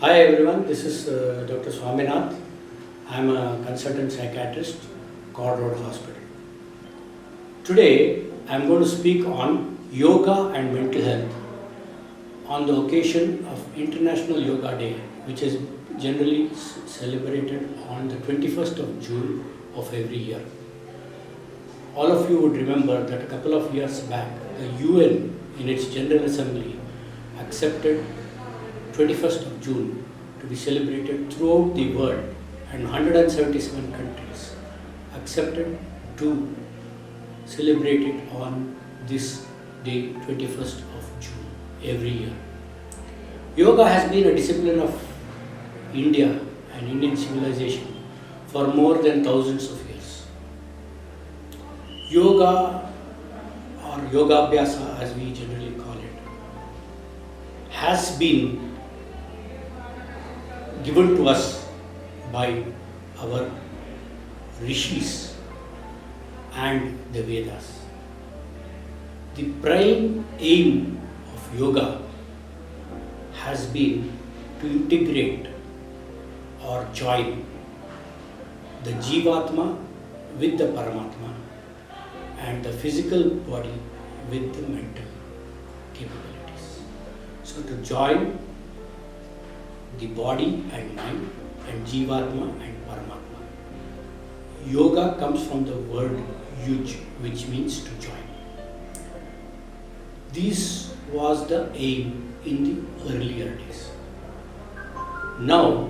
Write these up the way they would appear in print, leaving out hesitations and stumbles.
Hi everyone, this is Dr. Swaminath. I am a consultant psychiatrist, Cord Road Hospital. Today I am going to speak on yoga and mental health on the occasion of International Yoga Day, which is generally celebrated on the 21st of June of every year. All of you would remember that a couple of years back, the UN in its General Assembly accepted 21st of June to be celebrated throughout the world, and 177 countries accepted to celebrate it on this day, 21st of June, every year. Yoga has been a discipline of India and Indian civilization for more than thousands of years. Yoga, or yoga abhyasa as we generally call it, has been given to us by our rishis and the Vedas. The prime aim of yoga has been to integrate or join the Jivatma with the Paramatma and the physical body with the mental capabilities. So to join the body and mind and Jivatma and Paramatma. Yoga comes from the word yuj, which means to join. This was the aim in the earlier days. Now,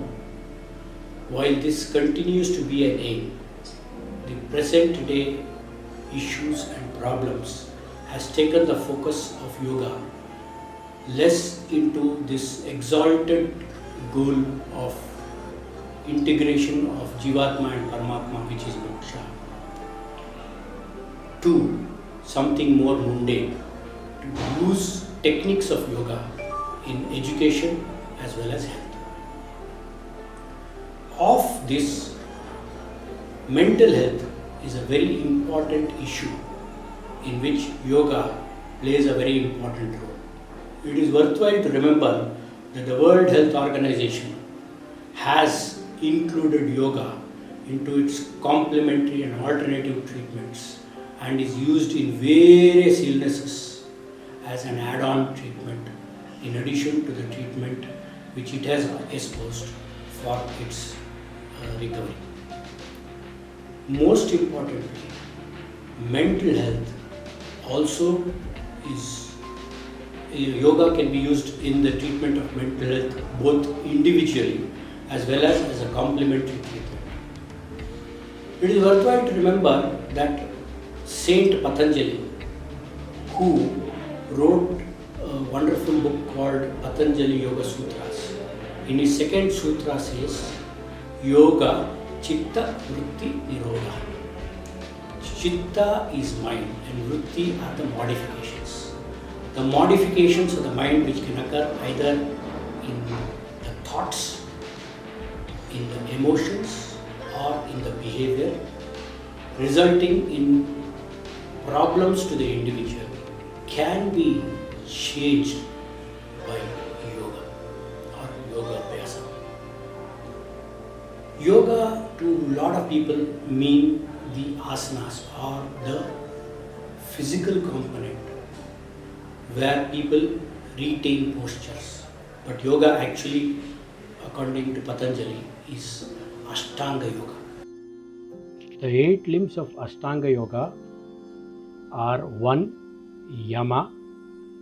while this continues to be an aim, the present day issues and problems has taken the focus of yoga less into this exalted goal of integration of Jivatma and Paramatma, which is moksha, to something more mundane, to use techniques of yoga in education as well as health. Of this, mental health is a very important issue in which yoga plays a very important role. It is worthwhile to remember that the World Health Organization has included yoga into its complementary and alternative treatments and is used in various illnesses as an add-on treatment in addition to the treatment which it has espoused for its recovery. Most importantly, mental health also is yoga can be used in the treatment of mental health both individually as well as a complementary treatment. It is worthwhile to remember that Saint Patanjali, who wrote a wonderful book called Patanjali Yoga Sutras, in his second sutra says, Yoga Chitta Vritti Nirodha. Chitta is mind and Vritti are the modifications. The modifications of the mind which can occur either in the thoughts, in the emotions, or in the behavior, resulting in problems to the individual, can be changed by yoga or yoga abhyasa. Yoga to a lot of people mean the asanas or the physical component where people retain postures. But yoga actually, according to Patanjali, is Ashtanga Yoga. The 8 limbs of Ashtanga Yoga are 1. Yama,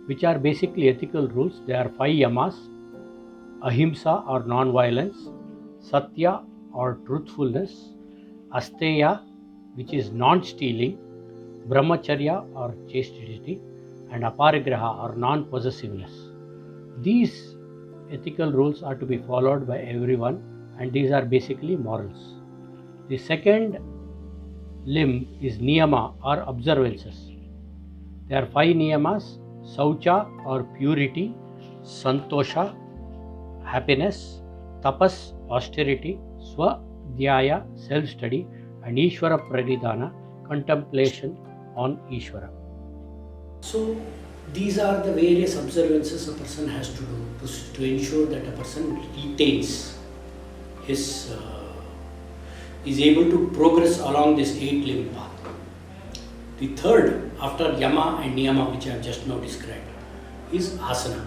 which are basically ethical rules. There are 5 yamas: ahimsa or non-violence, satya or truthfulness, asteya, which is non-stealing, brahmacharya or chastity, and aparigraha or non-possessiveness. These ethical rules are to be followed by everyone, and these are basically morals. The second limb is niyama or observances. There are 5 niyamas: saucha or purity, santosha, happiness, tapas, austerity, swadhyaya, self-study, and Ishvara Pranidhana, contemplation on Ishvara. So, These are the various observances a person has to do to ensure that a person retains his, is able to progress along this 8-limb path. The third, after yama and niyama, which I have just now described, is asana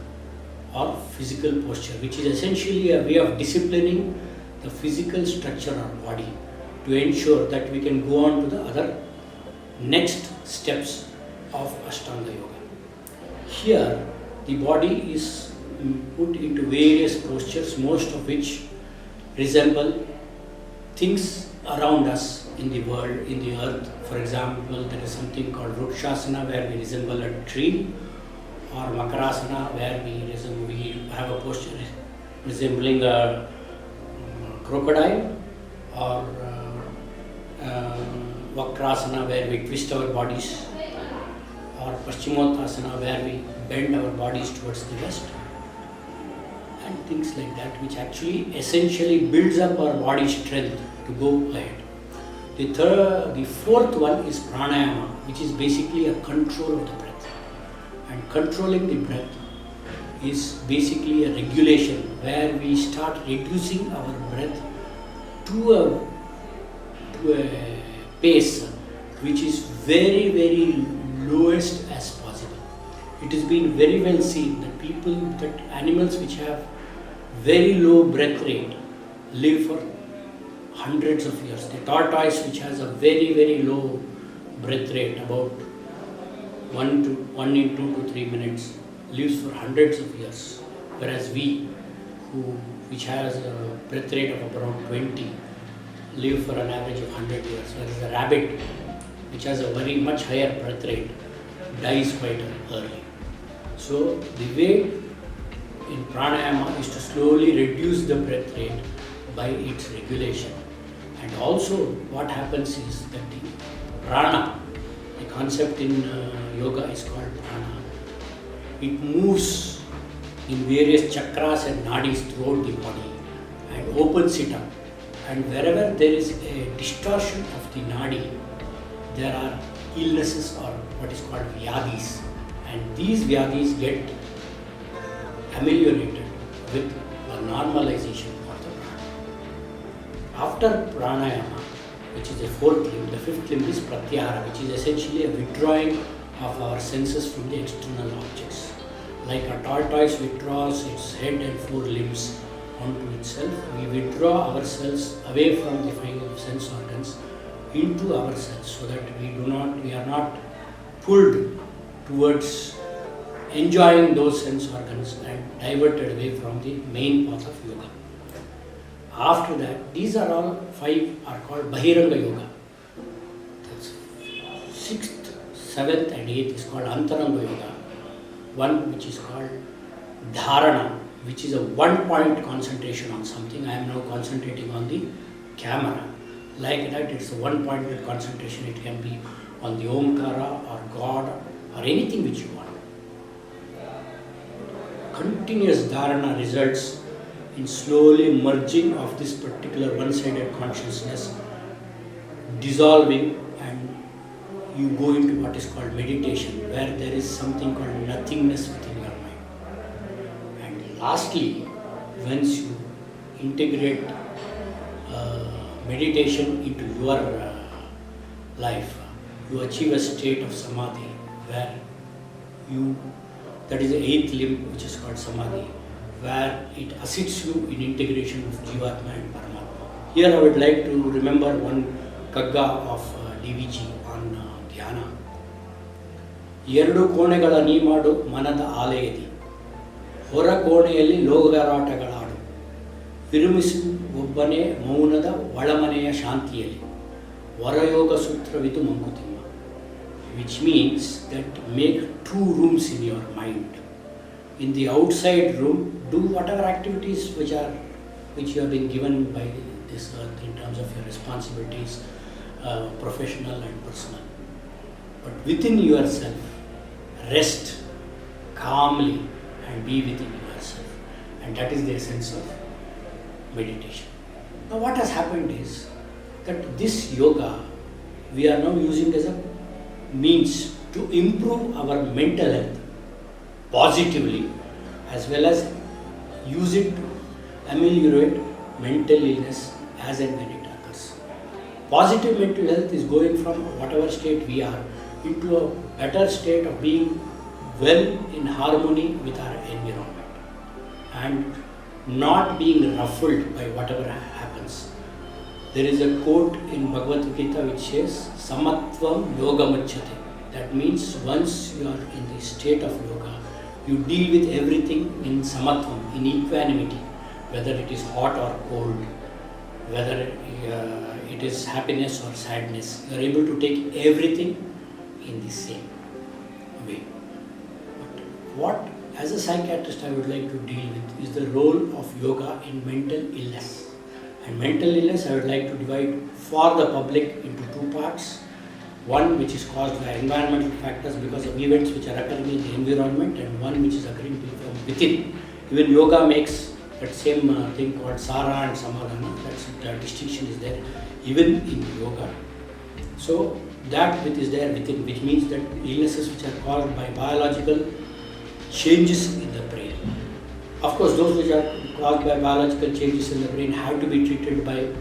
or physical posture, which is essentially a way of disciplining the physical structure of body to ensure that we can go on to the other next steps of Ashtanga Yoga. Here, the body is put into various postures, most of which resemble things around us in the world, in the earth. For example, there is something called Vrukshasana, where we resemble a tree, or Makarasana, where we have a posture resembling a crocodile, or Vakrasana, where we twist our bodies, or Paschimottanasana, where we bend our bodies towards the west, and things like that, which actually essentially builds up our body strength to go ahead. The fourth one is pranayama, which is basically a control of the breath. And controlling the breath is basically a regulation where we start reducing our breath to a pace which is very, very lowest as possible. It has been very well seen that animals which have very low breath rate live for hundreds of years. The tortoise, which has a very, very low breath rate, about 1 in 2 to 3 minutes, lives for hundreds of years. Whereas we, which has a breath rate of around 20, live for an average of 100 years. Whereas a rabbit, which has a very much higher breath rate, dies quite early. So the way in pranayama is to slowly reduce the breath rate by its regulation. And also what happens is that the prana, the concept in yoga is called prana. It moves in various chakras and nadis throughout the body and opens it up. And wherever there is a distortion of the nadi, there are illnesses or what is called vyadhis. And these vyadhis get ameliorated with a normalization of the prana. After pranayama, which is the fourth limb, the fifth limb is pratyahara, which is essentially a withdrawing of our senses from the external objects. Like a tortoise withdraws its head and 4 limbs onto itself, we withdraw ourselves away from the 5 sense organs into ourselves, so that we are not pulled towards enjoying those sense organs and diverted away from the main path of yoga. After that, these are all 5 are called Bahiranga Yoga. That's 6th, 7th and 8th is called Antaranga Yoga. One which is called Dharana, which is a one-point concentration on something. I am now concentrating on the camera. Like that, it's a one-pointed concentration. It can be on the Omkara or God or anything which you want. Continuous dharana results in slowly merging of this particular one-sided consciousness, dissolving, and you go into what is called meditation, where there is something called nothingness within your mind. And lastly, once you integrate meditation into your life, you achieve a state of samadhi where that is the 8th limb, which is called samadhi, where it assists you in integration of Jivatma and Paramatma. Here I would like to remember one kagga of DVG on dhyana. ಎರಡು ಕೋಣೆಗಳ ನೀ ಮಾಡು ಮನದ ಆಲಯದಿ, ಹೊರ ಕೋಣೆಯಲ್ಲಿ ಲೋಗರಾಟಗಳಾಡು, ವಿರಮಿಸು ಒಬ್ಬನೇ ಮೌನದ ಒಳಮನೆಯ ಶಾಂತಿಯಲ್ಲಿ, ವರಯೋಗ ಸೂತ್ರವಿದು Mankutimma. Which means that make 2 rooms in your mind. In the outside room, do whatever activities which you have been given by this earth in terms of your responsibilities, professional and personal. But within yourself, rest calmly and be within yourself. And that is the essence of meditation. Now what has happened is that this yoga we are now using as a means to improve our mental health positively, as well as use it to ameliorate mental illness as and when it occurs. Positive mental health is going from whatever state we are into a better state of being well in harmony with our environment and not being ruffled by whatever happens. There is a quote in Bhagavad Gita which says, Samatvam yoga muchyate. That means once you are in the state of yoga, you deal with everything in samatvam, in equanimity, whether it is hot or cold, whether it is happiness or sadness. You are able to take everything in the same way. But what, as a psychiatrist, I would like to deal with is the role of yoga in mental illness. And mental illness, I would like to divide for the public into two parts. One which is caused by environmental factors because of events which are occurring in the environment, and one which is occurring from within. Even yoga makes that same thing called Sara and Samadhana. That distinction is there even in yoga. So that which is there within, which means that illnesses which are caused by biological changes in the brain. Of course, those which are caused by biological changes in the brain have to be treated by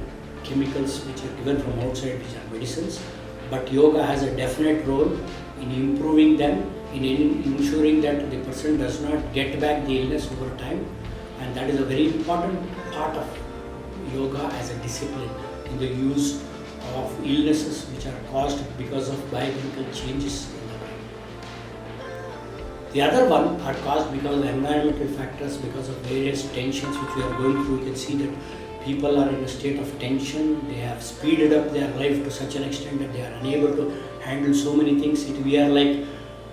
chemicals which are given from outside, which are medicines. But yoga has a definite role in improving them, in ensuring that the person does not get back the illness over time. And that is a very important part of yoga as a discipline in the use of illnesses which are caused because of biochemical changes in the brain. The other one are caused because of environmental factors, because of various tensions which we are going through. You can see that people are in a state of tension. They have speeded up their life to such an extent that they are unable to handle so many things. We are like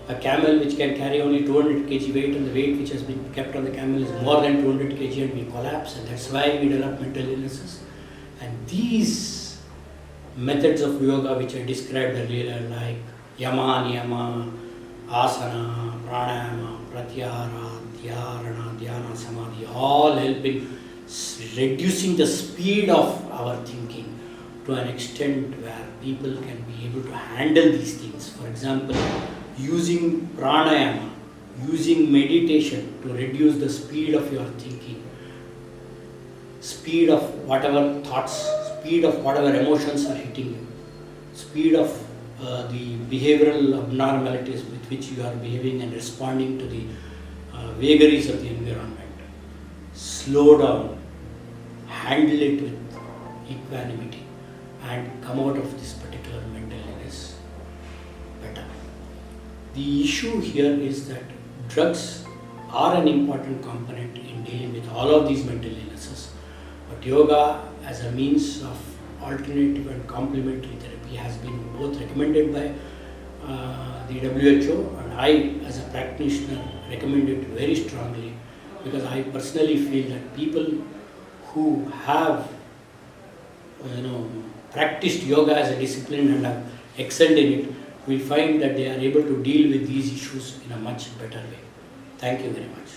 a camel which can carry only 200 kg weight, and the weight which has been kept on the camel is more than 200 kg, and we collapse, and that's why we develop mental illnesses. And these methods of yoga which I described earlier, like yama, niyama, asana, pranayama, pratyahara, dhyana, dhyana, samadhi, all help in reducing the speed of our thinking to an extent where people can be able to handle these things. For example, using pranayama, using meditation to reduce the speed of your thinking, speed of whatever thoughts, speed of whatever emotions are hitting you, speed of the behavioral abnormalities with which you are behaving and responding to the vagaries of the environment. Slow down, handle it with equanimity, and come out of this particular mental illness better. The issue here is that drugs are an important component in dealing with all of these mental illnesses, but yoga as a means of alternative and complementary therapy has been both recommended by the WHO, and I as a practitioner recommend it very strongly, because I personally feel that people who have practiced yoga as a discipline and have excelled in it will find that they are able to deal with these issues in a much better way. Thank you very much.